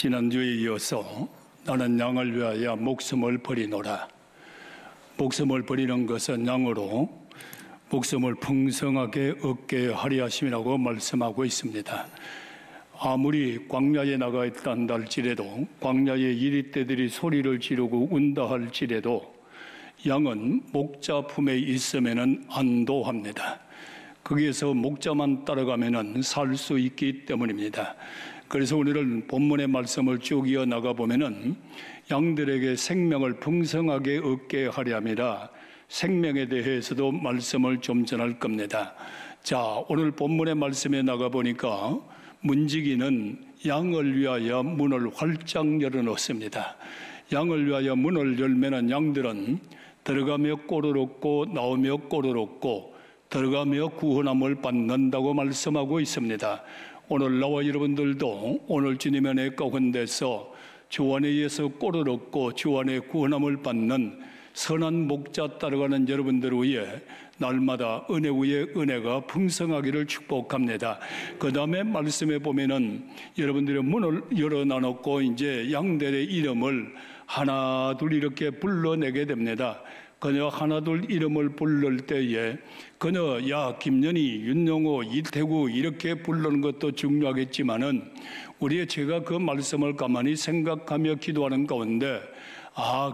지난주에 이어서 나는 양을 위하여 목숨을 버리노라. 목숨을 버리는 것은 양으로 목숨을 풍성하게 얻게 하려 하심이라고 말씀하고 있습니다. 아무리 광야에 나가 있다 한다 할지라도, 광야에 이리떼들이 소리를 지르고 운다 할지라도 양은 목자 품에 있으면 안도합니다. 거기에서 목자만 따라가면 살 수 있기 때문입니다. 그래서 오늘은 본문의 말씀을 쭉 이어나가 보면은 양들에게 생명을 풍성하게 얻게 하려 함이라 생명에 대해서도 말씀을 좀 전할 겁니다. 자, 오늘 본문의 말씀에 나가 보니까 문지기는 양을 위하여 문을 활짝 열어놓습니다. 양을 위하여 문을 열면은 양들은 들어가며 꼴을 얻고 나오며 꼴을 얻고 들어가며 구원함을 받는다고 말씀하고 있습니다. 오늘 나와 여러분들도 오늘 주님의 은혜 가운데서 주 안에 의해서 꼴을 얻고 주 안에 구원함을 받는 선한 목자 따라가는 여러분들 위해 날마다 은혜 위에 은혜가 풍성하기를 축복합니다. 그 다음에 말씀해 보면은 여러분들의 문을 열어놔놓고 이제 양들의 이름을 하나 둘 이렇게 불러내게 됩니다. 그녀 하나둘 이름을 부를 때에 그녀 야 김연희, 윤영호, 이태구 이렇게 부르는 것도 중요하겠지만은 우리의 제가 그 말씀을 가만히 생각하며 기도하는 가운데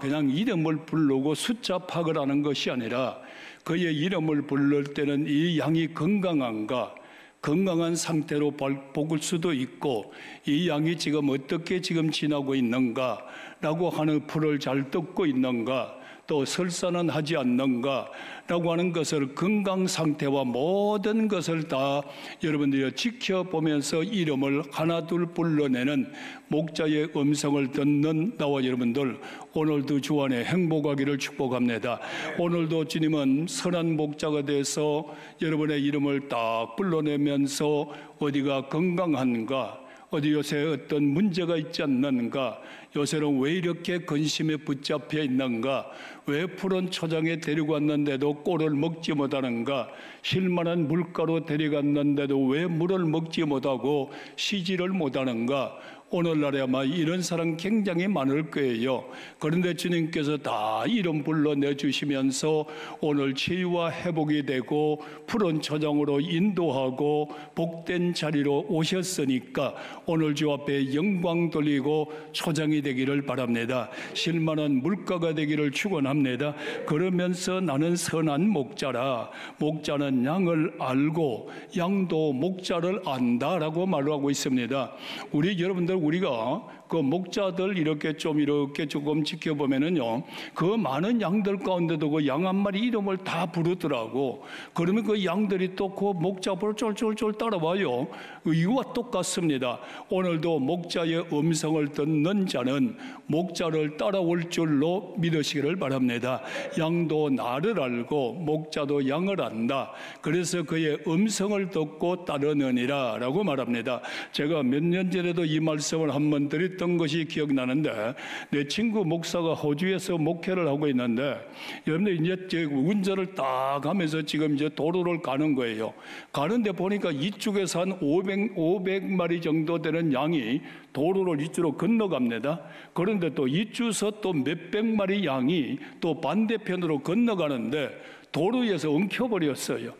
그냥 이름을 부르고 숫자 파악을 하는 것이 아니라 그의 이름을 부를 때는 이 양이 건강한가, 건강한 상태로 볼 수도 있고 이 양이 지금 어떻게 지금 지나고 있는가라고 하는 풀을 잘 뜯고 있는가, 또 설사는 하지 않는가 라고 하는 것을 건강 상태와 모든 것을 다 여러분들이 지켜보면서 이름을 하나둘 불러내는 목자의 음성을 듣는 나와 여러분들 오늘도 주 안에 행복하기를 축복합니다. 오늘도 주님은 선한 목자가 돼서 여러분의 이름을 딱 불러내면서 어디가 건강한가, 어디 요새 어떤 문제가 있지 않는가, 요새는 왜 이렇게 근심에 붙잡혀 있는가, 왜 푸른 초장에 데리고 왔는데도 꼴을 먹지 못하는가, 실만한 물가로 데려갔는데도 왜 물을 먹지 못하고 쉬지를 못하는가. 오늘날에 아마 이런 사람 굉장히 많을 거예요. 그런데 주님께서 다 이름 불러내주시면서 오늘 치유와 회복이 되고 푸른 초장으로 인도하고 복된 자리로 오셨으니까 오늘 주 앞에 영광 돌리고 초장이 되기를 바랍니다. 실만한 물가가 되기를 축원합니다. 그러면서 나는 선한 목자라, 목자는 양을 알고 양도 목자를 안다라고 말하고 있습니다. 우리 여러분들 우리가 그 목자들 이렇게 조금 지켜보면은요, 그 많은 양들 가운데도 그 양 한 마리 이름을 다 부르더라고. 그러면 그 양들이 또 그 목자 앞으로 쫄쫄쫄 따라와요. 이와 똑같습니다. 오늘도 목자의 음성을 듣는 자는 목자를 따라올 줄로 믿으시기를 바랍니다. 양도 나를 알고 목자도 양을 안다. 그래서 그의 음성을 듣고 따르느니라 라고 말합니다. 제가 몇 년 전에도 이 말씀을 한번 드렸던 것이 기억나는데, 내 친구 목사가 호주에서 목회를 하고 있는데 여러분들 이제 운전을 딱 하면서 지금 이제 도로를 가는 거예요. 가는데 보니까 이쪽에서 한 500마리 정도 되는 양이 도로를 이쪽으로 건너갑니다. 그런데 또 이쪽에서 또 몇백 마리 양이 또 반대편으로 건너가는데 도로에서 엉켜버렸어요.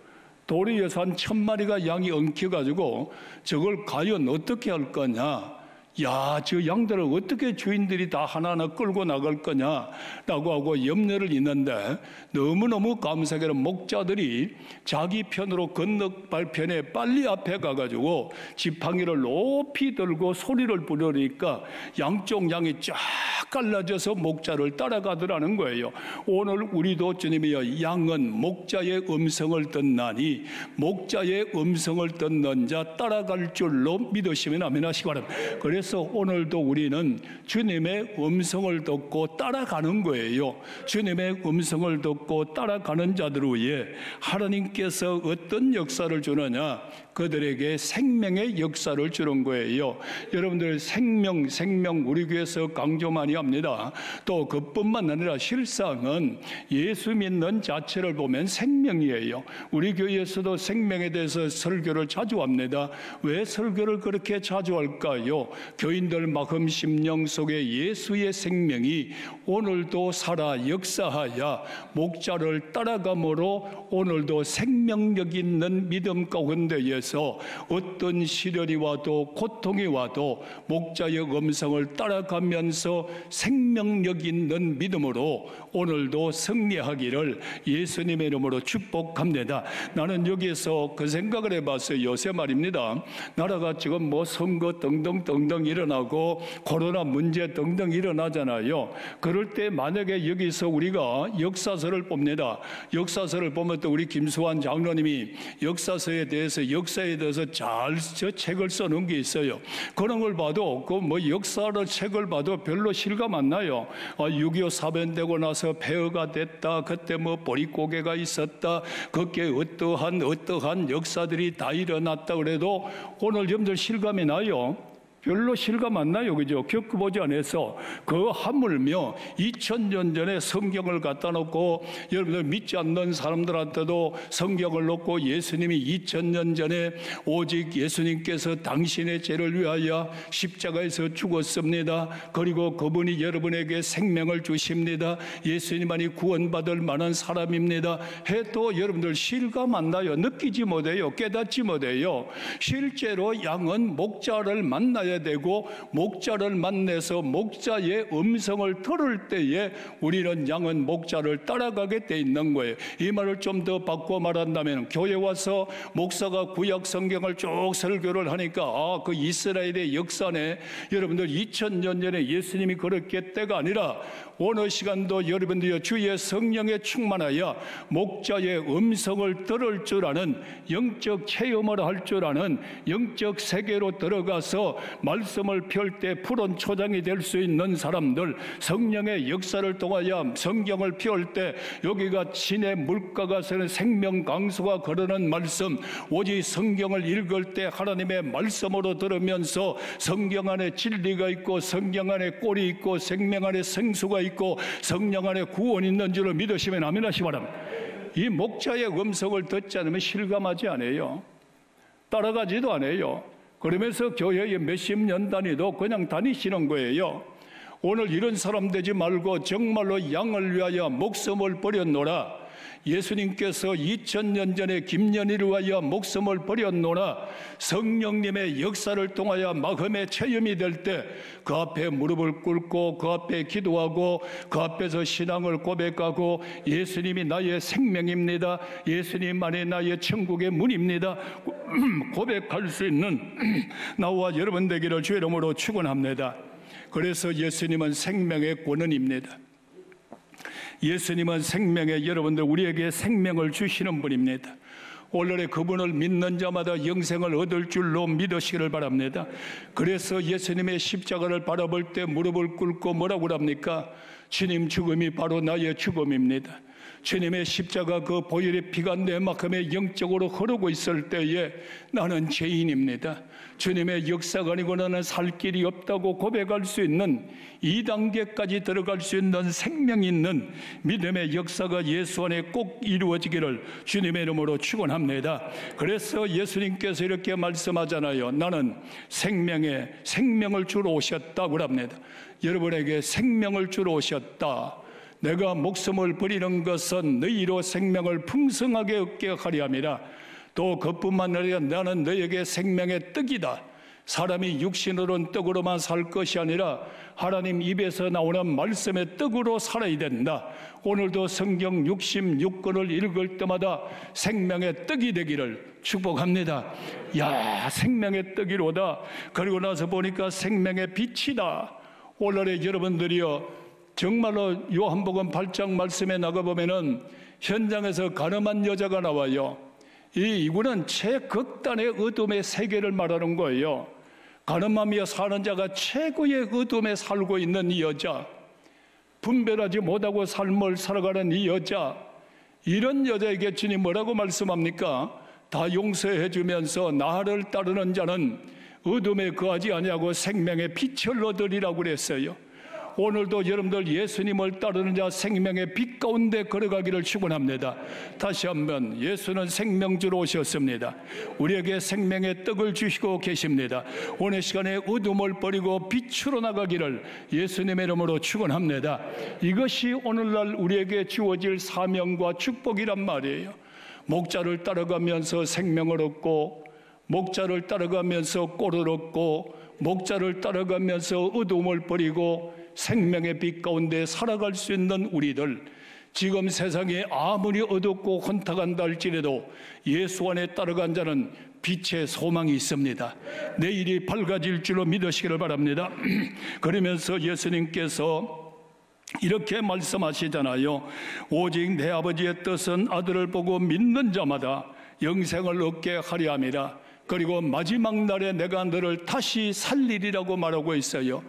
도로에서 한 1000마리가 양이 엉켜가지고 저걸 과연 어떻게 할 거냐, 저 양들을 어떻게 주인들이 다 하나하나 끌고 나갈 거냐라고 하고 염려를 있는데, 너무너무 감사하게는 목자들이 자기 편으로 건너발편에 빨리 앞에 가가지고 지팡이를 높이 들고 소리를 부르니까 양쪽 양이 쫙 갈라져서 목자를 따라가더라는 거예요. 오늘 우리도 주님이여 양은 목자의 음성을 듣나니 목자의 음성을 듣는 자 따라갈 줄로 믿으시면 아멘 하시기 바랍니다. 그래서 오늘도 우리는 주님의 음성을 듣고 따라가는 거예요. 주님의 음성을 듣고 따라가는 자들 위해 하나님께서 어떤 역사를 주느냐, 그들에게 생명의 역사를 주는 거예요. 여러분들 생명 우리 교회에서 강조 많이 합니다. 또 그뿐만 아니라 실상은 예수 믿는 자체를 보면 생명이에요. 우리 교회에서도 생명에 대해서 설교를 자주 합니다. 왜 설교를 그렇게 자주 할까요? 교인들 마음 심령 속에 예수의 생명이 오늘도 살아 역사하여 목자를 따라감으로 오늘도 생명력 있는 믿음 가운데에서 어떤 시련이 와도 고통이 와도 목자의 음성을 따라가면서 생명력 있는 믿음으로 오늘도 승리하기를 예수님의 이름으로 축복합니다. 나는 여기에서 그 생각을 해봤어요. 요새 말입니다. 나라가 지금 뭐 선거 등등등등 일어나고 코로나 문제 등등 일어나잖아요. 그럴 때 만약에 여기서 우리가 역사서를 봅니다. 역사서를 보면 또 우리 김수환 장로님이 역사서에 대해서 역사에 대해서 잘 책을 써놓은 게 있어요. 그런 걸 봐도 그 뭐 역사를 책을 봐도 별로 실감 안 나요. 6.25 사변되고 나서 폐허가 됐다. 그때 뭐 보릿고개가 있었다. 거기에 어떠한 역사들이 다 일어났다 그래도 오늘 여러분들 실감이 나요? 별로 실감 안 나요. 그죠? 겪어보지 않아서 그 하물며 2000년 전에 성경을 갖다 놓고 여러분들 믿지 않는 사람들한테도 성경을 놓고 예수님이 2000년 전에 오직 예수님께서 당신의 죄를 위하여 십자가에서 죽었습니다. 그리고 그분이 여러분에게 생명을 주십니다. 예수님만이 구원받을 만한 사람입니다. 해도 여러분들 실감 안 나요. 느끼지 못해요. 깨닫지 못해요. 실제로 양은 목자를 만나야 되고 목자를 만나서 목자의 음성을 들을 때에 우리는 양은 목자를 따라가게 돼 있는 거예요. 이 말을 좀 더 바꿔 말한다면 교회 와서 목사가 구약 성경을 쭉 설교를 하니까 그 이스라엘의 역사네. 여러분들 2000년 전에 예수님이 그렇게 때가 아니라 어느 시간도 여러분들이 주의 성령에 충만하여 목자의 음성을 들을 줄 아는 영적 체험을 할 줄 아는 영적 세계로 들어가서 말씀을 펼 때 푸른 초장이 될 수 있는 사람들, 성령의 역사를 통하여 성경을 펼 때 여기가 진의 물가가 새는 생명 강수가 거르는 말씀, 오직 성경을 읽을 때 하나님의 말씀으로 들으면서 성경 안에 진리가 있고 성경 안에 꼴이 있고 생명 안에 생수가 있고 성령 안에 구원이 있는 줄을 믿으시면 아멘 하시기 바랍니다. 이 목자의 음성을 듣지 않으면 실감하지 않아요. 따라가지도 않아요. 그러면서 교회에 몇십 년 다니도 그냥 다니시는 거예요. 오늘 이런 사람 되지 말고 정말로 양을 위하여 목숨을 버렸노라. 예수님께서 2000년 전에 김연희를 위하여 목숨을 버렸노라. 성령님의 역사를 통하여 마음의 체험이 될 때 그 앞에 무릎을 꿇고 그 앞에 기도하고 그 앞에서 신앙을 고백하고 예수님이 나의 생명입니다. 예수님만이 나의 천국의 문입니다. 고백할 수 있는 나와 여러분 되기를 주의 이름으로 축원합니다. 그래서 예수님은 생명의 권원입니다. 예수님은 생명의 여러분들 우리에게 생명을 주시는 분입니다. 오늘의 그분을 믿는 자마다 영생을 얻을 줄로 믿으시기를 바랍니다. 그래서 예수님의 십자가를 바라볼 때 무릎을 꿇고 뭐라고 합니까? 주님 죽음이 바로 나의 죽음입니다. 주님의 십자가 그 보혈의 피가 내 마음에 영적으로 흐르고 있을 때에 나는 죄인입니다. 주님의 역사가 아니고 나는 살 길이 없다고 고백할 수 있는 2단계까지 들어갈 수 있는 생명 있는 믿음의 역사가 예수 안에 꼭 이루어지기를 주님의 이름으로 축원합니다. 그래서 예수님께서 이렇게 말씀하잖아요. 나는 생명을 주러 오셨다고 합니다. 여러분에게 생명을 주러 오셨다. 내가 목숨을 버리는 것은 너희로 생명을 풍성하게 얻게 하려 함이라. 또 그뿐만 아니라 나는 너에게 생명의 떡이다. 사람이 육신으로는 떡으로만 살 것이 아니라 하나님 입에서 나오는 말씀의 떡으로 살아야 된다. 오늘도 성경 66권을 읽을 때마다 생명의 떡이 되기를 축복합니다. 야, 생명의 떡이로다. 그리고 나서 보니까 생명의 빛이다. 오늘의 여러분들이여 정말로 요한복음 8장 말씀에 나가보면은 현장에서 가늠한 여자가 나와요. 이분은 최극단의 어둠의 세계를 말하는 거예요. 가늠하며 사는 자가 최고의 어둠에 살고 있는 이 여자, 분별하지 못하고 삶을 살아가는 이 여자, 이런 여자에게 주님 뭐라고 말씀합니까? 다 용서해 주면서 나를 따르는 자는 어둠에 거하지 아니하고 생명의 빛을 얻으리라고 그랬어요. 오늘도 여러분들 예수님을 따르는 자 생명의 빛 가운데 걸어가기를 축원합니다. 다시 한번 예수는 생명주로 오셨습니다. 우리에게 생명의 떡을 주시고 계십니다. 오늘 시간에 어둠을 버리고 빛으로 나가기를 예수님의 이름으로 축원합니다. 이것이 오늘날 우리에게 주어질 사명과 축복이란 말이에요. 목자를 따라가면서 생명을 얻고, 목자를 따라가면서 꼴을 얻고, 목자를 따라가면서 어둠을 버리고 생명의 빛 가운데 살아갈 수 있는 우리들, 지금 세상에 아무리 어둡고 혼탁한다 할지라도 예수 안에 따라간 자는 빛의 소망이 있습니다. 내일이 밝아질 줄로 믿으시기를 바랍니다. 그러면서 예수님께서 이렇게 말씀하시잖아요. 오직 내 아버지의 뜻은 아들을 보고 믿는 자마다 영생을 얻게 하려 함이라. 그리고 마지막 날에 내가 너를 다시 살리리라고 말하고 있어요.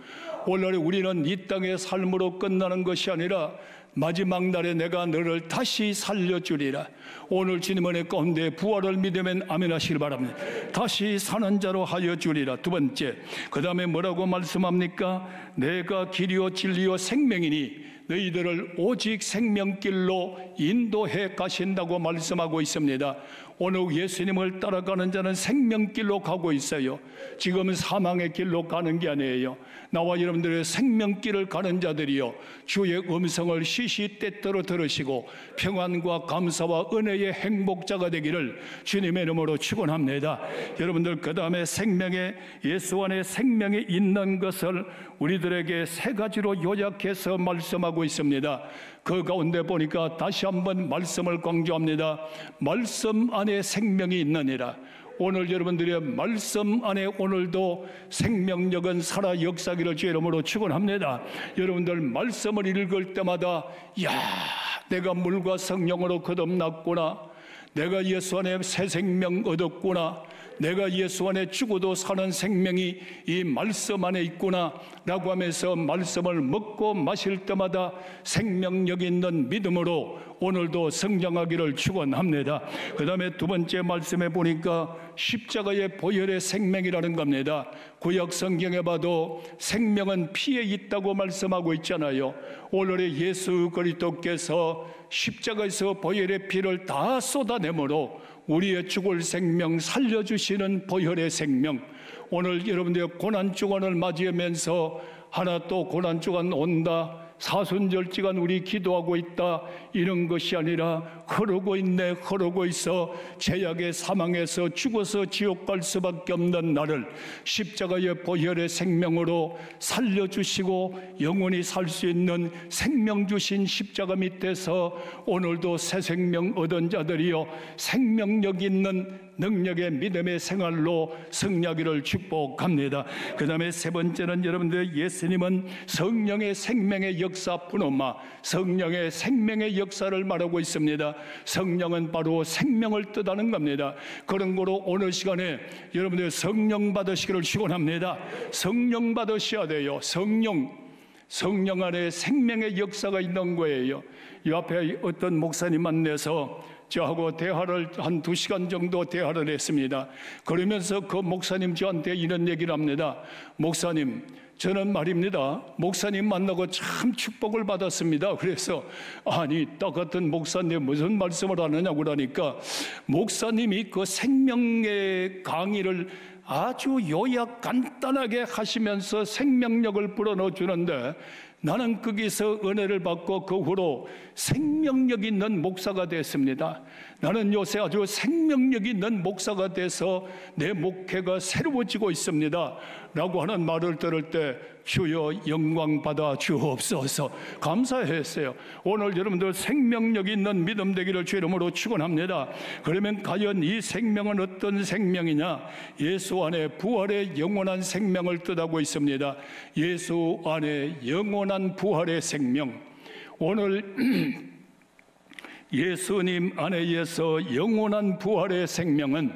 오늘 우리는 이 땅의 삶으로 끝나는 것이 아니라 마지막 날에 내가 너를 다시 살려주리라. 오늘 주님 은혜 가운데 부활을 믿으면 아멘 하시길 바랍니다. 다시 사는 자로 하여 주리라. 두 번째, 그 다음에 뭐라고 말씀합니까? 내가 길이요 진리요 생명이니 너희들을 오직 생명길로 인도해 가신다고 말씀하고 있습니다. 오늘 예수님을 따라가는 자는 생명길로 가고 있어요. 지금은 사망의 길로 가는 게 아니에요. 나와 여러분들의 생명길을 가는 자들이요, 주의 음성을 시시때때로 들으시고 평안과 감사와 은혜의 행복자가 되기를 주님의 이름으로 축원합니다. 여러분들, 그 다음에 생명의, 예수 안에 생명이 있는 것을 우리들에게 세 가지로 요약해서 말씀하고 있습니다. 그 가운데 보니까 다시 한번 말씀을 강조합니다. 말씀 안에 생명이 있느니라. 오늘 여러분들의 말씀 안에 오늘도 생명력은 살아 역사기를 주의 이름으로 축원합니다. 여러분들 말씀을 읽을 때마다, 야, 내가 물과 성령으로 거듭났구나, 내가 예수 안에 새 생명 얻었구나, 내가 예수 안에 죽어도 사는 생명이 이 말씀 안에 있구나 라고 하면서 말씀을 먹고 마실 때마다 생명력 있는 믿음으로 오늘도 성장하기를 축원합니다. 그 다음에 두 번째 말씀에 보니까 십자가의 보혈의 생명이라는 겁니다. 구약 성경에 봐도 생명은 피에 있다고 말씀하고 있잖아요. 오늘의 예수 그리스도께서 십자가에서 보혈의 피를 다 쏟아내므로 우리의 죽을 생명 살려주시는 보혈의 생명, 오늘 여러분들의 고난주간을 맞이하면서 하나 또 고난주간 온다, 사순절지간 우리 기도하고 있다, 이런 것이 아니라 흐르고 있네, 흐르고 있어 죄악의 사망에서 죽어서 지옥 갈 수밖에 없는 나를 십자가의 보혈의 생명으로 살려주시고 영원히 살 수 있는 생명 주신 십자가 밑에서 오늘도 새 생명 얻은 자들이여 생명력 있는 능력의 믿음의 생활로 승리하기를 축복합니다. 그 다음에 세 번째는 여러분들, 예수님은 성령의 생명의 역사뿐 아니라 성령의 생명의 역사를 말하고 있습니다. 성령은 바로 생명을 뜻하는 겁니다. 그런 거로 오늘 시간에 여러분들 성령 받으시기를 축원합니다. 성령 받으셔야 돼요. 성령 안에 생명의 역사가 있는 거예요. 이 앞에 어떤 목사님 만나서 저하고 대화를 한 2시간 정도 대화를 했습니다. 그러면서 그 목사님 저한테 이런 얘기를 합니다. 목사님, 저는 말입니다, 목사님 만나고 참 축복을 받았습니다. 그래서 아니, 똑같은 목사님 무슨 말씀을 하느냐고 그러니까 목사님이 그 생명의 강의를 아주 요약 간단하게 하시면서 생명력을 불어넣어 주는데 나는 거기서 은혜를 받고 그 후로 생명력 있는 목사가 됐습니다. 나는 요새 아주 생명력 있는 목사가 돼서 내 목회가 새로워지고 있습니다 라고 하는 말을 들을 때 주여 영광 받아 주옵소서 감사했어요. 오늘 여러분들 생명력 있는 믿음 되기를 주 이름으로 축원합니다. 그러면 과연 이 생명은 어떤 생명이냐? 예수 안에 부활의 영원한 생명을 뜻하고 있습니다. 예수 안에 영원한 부활의 생명. 오늘 예수님 안에서 영원한 부활의 생명은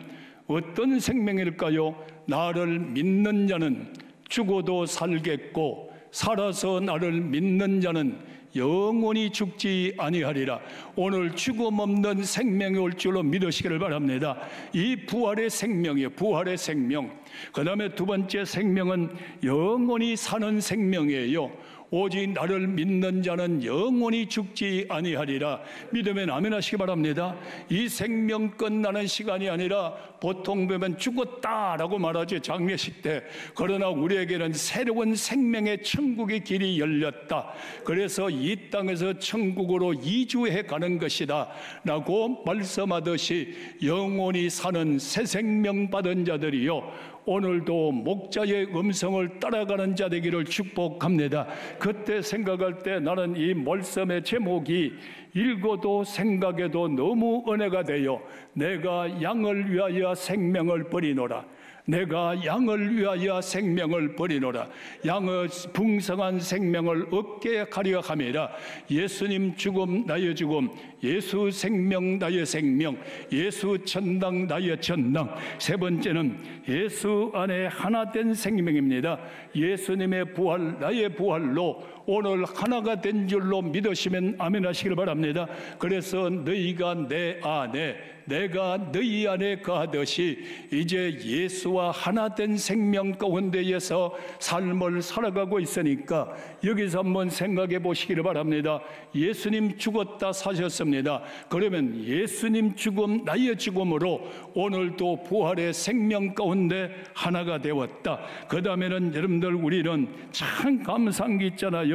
어떤 생명일까요? 나를 믿는 자는 죽어도 살겠고 살아서 나를 믿는 자는 영원히 죽지 아니하리라. 오늘 죽음 없는 생명이 올 줄로 믿으시기를 바랍니다. 이 부활의 생명이에요. 부활의 생명. 그 다음에 두 번째 생명은 영원히 사는 생명이에요. 오직 나를 믿는 자는 영원히 죽지 아니하리라. 믿으면 아멘 하시기 바랍니다. 이 생명 끝나는 시간이 아니라 보통 보면 죽었다라고 말하죠, 장례식 때. 그러나 우리에게는 새로운 생명의 천국의 길이 열렸다. 그래서 이 땅에서 천국으로 이주해 가는 것이다 라고 말씀하듯이 영원히 사는 새 생명 받은 자들이요, 오늘도 목자의 음성을 따라가는 자 되기를 축복합니다. 그때 생각할 때 나는 이 말씀의 제목이 읽어도 생각해도 너무 은혜가 되어 내가 양을 위하여 생명을 버리노라. 내가 양을 위하여 생명을 버리노라. 양의 풍성한 생명을 얻게 하려 함이라. 예수님 죽음 나의 죽음, 예수 생명 나의 생명, 예수 천당 나의 천당. 세 번째는 예수 안에 하나 된 생명입니다. 예수님의 부활 나의 부활로 오늘 하나가 된 줄로 믿으시면 아멘 하시길 바랍니다. 그래서 너희가 내 안에, 내가 너희 안에 거하듯이 이제 예수와 하나 된 생명 가운데에서 삶을 살아가고 있으니까 여기서 한번 생각해 보시기를 바랍니다. 예수님 죽었다 사셨습니다. 그러면 예수님 죽음 나의 죽음으로 오늘도 부활의 생명 가운데 하나가 되었다. 그 다음에는 여러분들 우리는 참 감사한 게 있잖아요.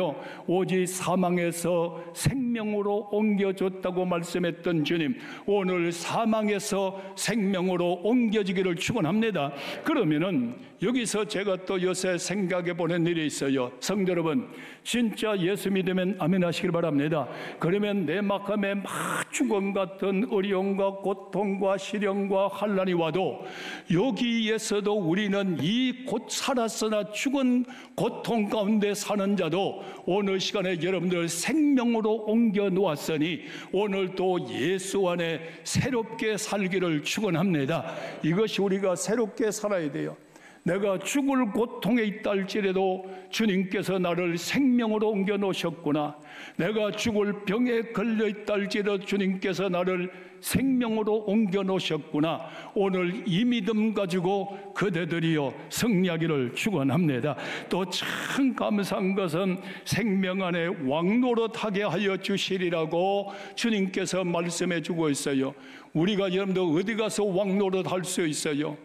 오직 사망에서 생명으로 옮겨줬다고 말씀했던 주님, 오늘 사망에서 생명으로 옮겨지기를 축원합니다. 그러면은 여기서 제가 또 요새 생각해 보는 일이 있어요. 성도 여러분, 진짜 예수 믿으면 아멘 하시길 바랍니다. 그러면 내 마음에 막 죽음 같은 어려움과 고통과 시련과 환난이 와도 여기에서도 우리는 이 곧 살았으나 죽은 고통 가운데 사는 자도 오늘 시간에 여러분들 생명으로 옮겨 놓았으니 오늘도 예수 안에 새롭게 살기를 축원합니다. 이것이 우리가 새롭게 살아야 돼요. 내가 죽을 고통에 있다 할지라도 주님께서 나를 생명으로 옮겨 놓으셨구나. 내가 죽을 병에 걸려 있다 할지라도 주님께서 나를 생명으로 옮겨 놓으셨구나. 오늘 이 믿음 가지고 그대들이여 승리하기를 축원합니다. 또 참 감사한 것은 생명 안에 왕노릇하게 하여 주시리라고 주님께서 말씀해 주고 있어요. 우리가 여러분들 어디 가서 왕노릇 할 수 있어요?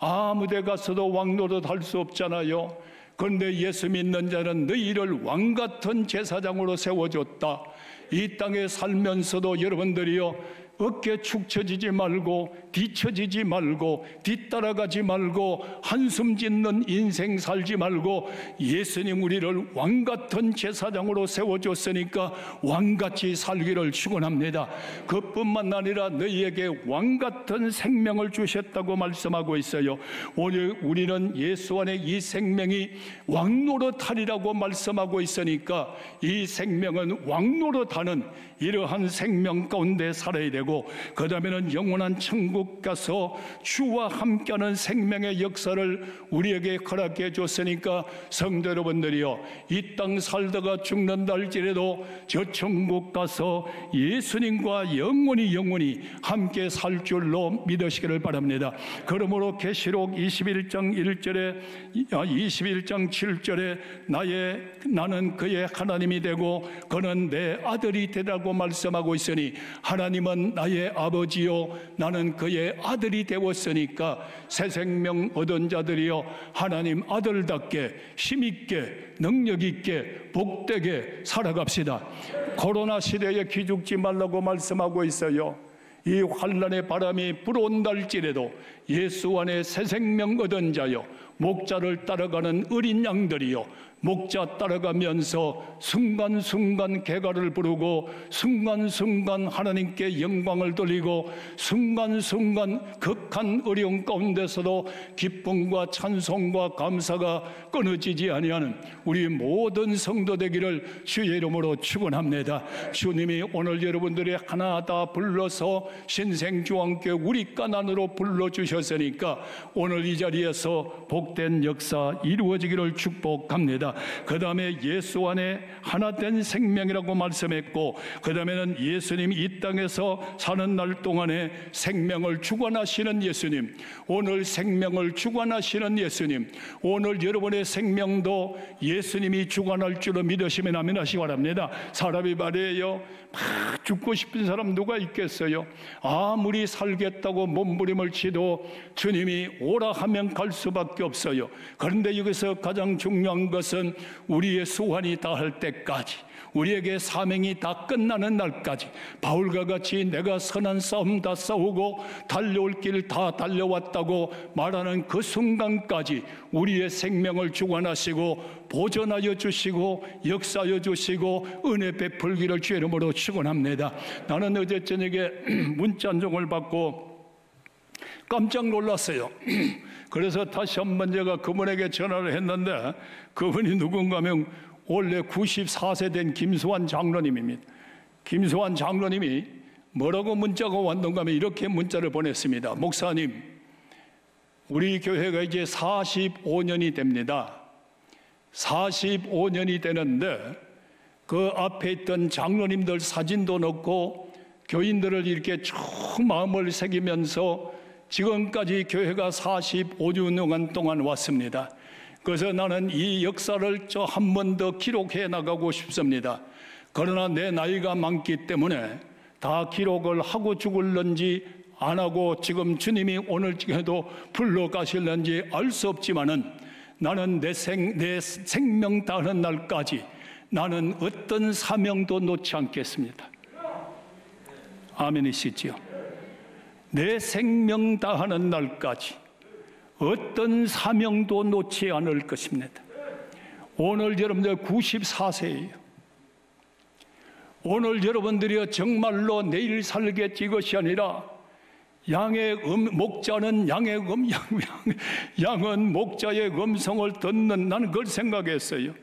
아무 데 가서도 왕노릇 할 수 없잖아요. 그런데 예수 믿는 자는 너희를 왕같은 제사장으로 세워줬다. 이 땅에 살면서도 여러분들이요, 어깨 축 처지지 말고 뒤처지지 말고 뒤따라가지 말고 한숨 짓는 인생 살지 말고 예수님 우리를 왕같은 제사장으로 세워줬으니까 왕같이 살기를 축원합니다. 그뿐만 아니라 너희에게 왕같은 생명을 주셨다고 말씀하고 있어요. 오늘 우리는 예수 안에 이 생명이 왕노릇하리라고 말씀하고 있으니까 이 생명은 왕노릇하는 이러한 생명 가운데 살아야 되고, 그 다음에는 영원한 천국 가서 주와 함께하는 생명의 역사를 우리에게 허락해 줬으니까 성도 여러분들이요, 이 땅 살다가 죽는다 할지라도 저 천국 가서 예수님과 영원히 함께 살 줄로 믿으시기를 바랍니다. 그러므로 계시록 21장 1절에 21장 7절에 나는 그의 하나님이 되고 그는 내 아들이 되라고 말씀하고 있으니 하나님은 나의 아버지요 나는 그의 아들이 되었으니까 새 생명 얻은 자들이여 하나님 아들답게 힘있게 능력있게 복되게 살아갑시다. 코로나 시대에 기죽지 말라고 말씀하고 있어요. 이 환난의 바람이 불어온다 할지라도 예수 안에 새 생명 얻은 자여 목자를 따라가는 어린 양들이여 목자 따라가면서 순간순간 개가를 부르고 순간순간 하나님께 영광을 돌리고 순간순간 극한 어려움 가운데서도 기쁨과 찬송과 감사가 끊어지지 아니하는 우리 모든 성도 되기를 주의 이름으로 축원합니다. 주님이 오늘 여러분들이 하나 다 불러서 신생주왕께 우리 간 안으로 불러주셨으니까 오늘 이 자리에서 복 복된 역사 이루어지기를 축복합니다. 그 다음에 예수 안에 하나 된 생명이라고 말씀했고, 그 다음에는 예수님 이 땅에서 사는 날 동안에 생명을 주관하시는 예수님, 오늘 생명을 주관하시는 예수님, 오늘 여러분의 생명도 예수님이 주관할 줄로 믿으시면 아멘 하시기 바랍니다. 사람이 말이에요, 막 죽고 싶은 사람 누가 있겠어요? 아무리 살겠다고 몸부림을 치도 주님이 오라 하면 갈 수밖에 없어요. 그런데 여기서 가장 중요한 것은 우리의 소환이 다할 때까지, 우리에게 사명이 다 끝나는 날까지, 바울과 같이 내가 선한 싸움 다 싸우고 달려올 길 다 달려왔다고 말하는 그 순간까지 우리의 생명을 주관하시고 보존하여 주시고 역사하여 주시고 은혜 베풀기를 주의 이름으로 축원합니다. 나는 어제 저녁에 문자 한 종을 받고 깜짝 놀랐어요. 그래서 다시 한번 제가 그분에게 전화를 했는데, 그분이 누군가 하면 원래 94세 된 김수환 장로님입니다. 김수환 장로님이 뭐라고 문자가 왔는가 하면 이렇게 문자를 보냈습니다. 목사님, 우리 교회가 이제 45년이 됩니다. 45년이 되는데 그 앞에 있던 장로님들 사진도 넣고 교인들을 이렇게 쭉 마음을 새기면서 지금까지 교회가 45년 동안 왔습니다. 그래서 나는 이 역사를 한 번 더 기록해 나가고 싶습니다. 그러나 내 나이가 많기 때문에 다 기록을 하고 죽을런지 안 하고 지금 주님이 오늘 중에도 불러 가실런지 알 수 없지만은 나는 내 생명 다하는 날까지 나는 어떤 사명도 놓지 않겠습니다. 아멘이시지요? 내 생명 다하는 날까지 어떤 사명도 놓지 않을 것입니다. 오늘 여러분들 94세예요. 오늘 여러분들이 정말로 내일 살겠지 이것이 아니라 목자는 양은 목자의 음성을 듣는, 나는 그걸 생각했어요.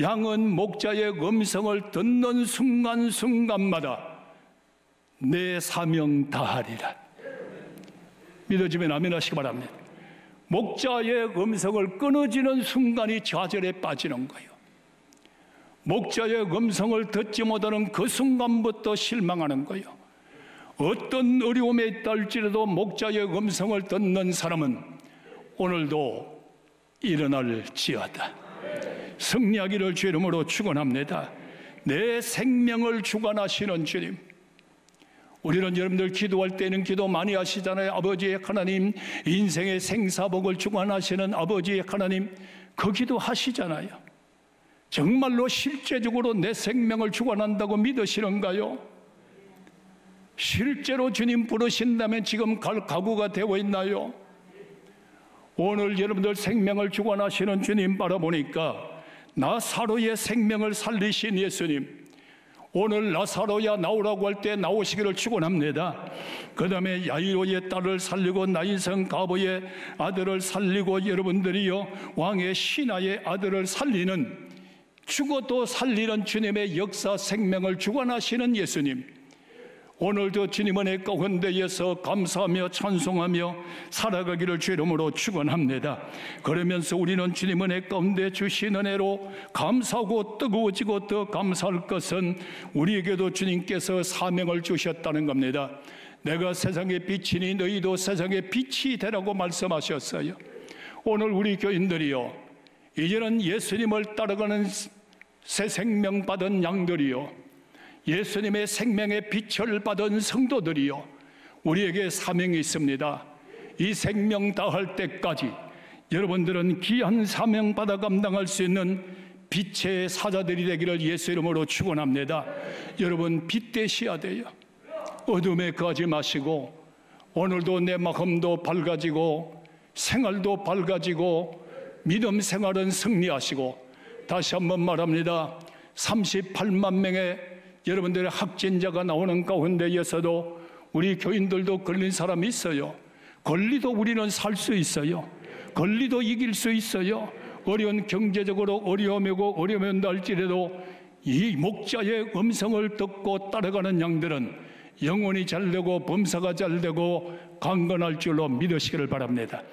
양은 목자의 음성을 듣는 순간순간마다 내 사명 다하리라. 믿어지면 아멘 하시기 바랍니다. 목자의 음성을 끊어지는 순간이 좌절에 빠지는 거예요. 목자의 음성을 듣지 못하는 그 순간부터 실망하는 거예요. 어떤 어려움에 있다 할지라도 목자의 음성을 듣는 사람은 오늘도 일어날지어다. 승리하기를 주의 이름으로 축원합니다. 내 생명을 주관하시는 주님, 우리는 여러분들 기도할 때는 기도 많이 하시잖아요. 아버지의 하나님, 인생의 생사복을 주관하시는 아버지의 하나님, 그 기도 하시잖아요. 정말로 실제적으로 내 생명을 주관한다고 믿으시는가요? 실제로 주님 부르신다면 지금 갈 각오가 되어 있나요? 오늘 여러분들 생명을 주관하시는 주님 바라보니까 나사로의 생명을 살리신 예수님, 오늘 나사로야 나오라고 할 때 나오시기를 축원합니다. 그 다음에 야이로의 딸을 살리고 나인성 가보의 아들을 살리고 여러분들이요 왕의 신하의 아들을 살리는, 죽어도 살리는 주님의 역사 생명을 주관하시는 예수님, 오늘도 주님 은혜 가운데에서 감사하며 찬송하며 살아가기를 주의 이름으로 축원합니다. 그러면서 우리는 주님 은혜 가운데 주신 은혜로 감사하고 뜨거워지고 더 감사할 것은 우리에게도 주님께서 사명을 주셨다는 겁니다. 내가 세상의 빛이니 너희도 세상의 빛이 되라고 말씀하셨어요. 오늘 우리 교인들이요, 이제는 예수님을 따라가는 새 생명 받은 양들이요, 예수님의 생명의 빛을 받은 성도들이요, 우리에게 사명이 있습니다. 이 생명 다할 때까지 여러분들은 귀한 사명 받아 감당할 수 있는 빛의 사자들이 되기를 예수 이름으로 축원합니다. 여러분, 빛 되셔야 돼요. 어둠에 거하지 마시고 오늘도 내 마음도 밝아지고 생활도 밝아지고 믿음 생활은 승리하시고, 다시 한번 말합니다. 38만 명의 여러분들의 확진자가 나오는 가운데에서도 우리 교인들도 걸린 사람이 있어요. 걸리도 우리는 살 수 있어요. 걸리도 이길 수 있어요. 어려운 경제적으로 어려움이고 어려움이 날지라도 이 목자의 음성을 듣고 따라가는 양들은 영혼이 잘되고 범사가 잘되고 강건할 줄로 믿으시기를 바랍니다.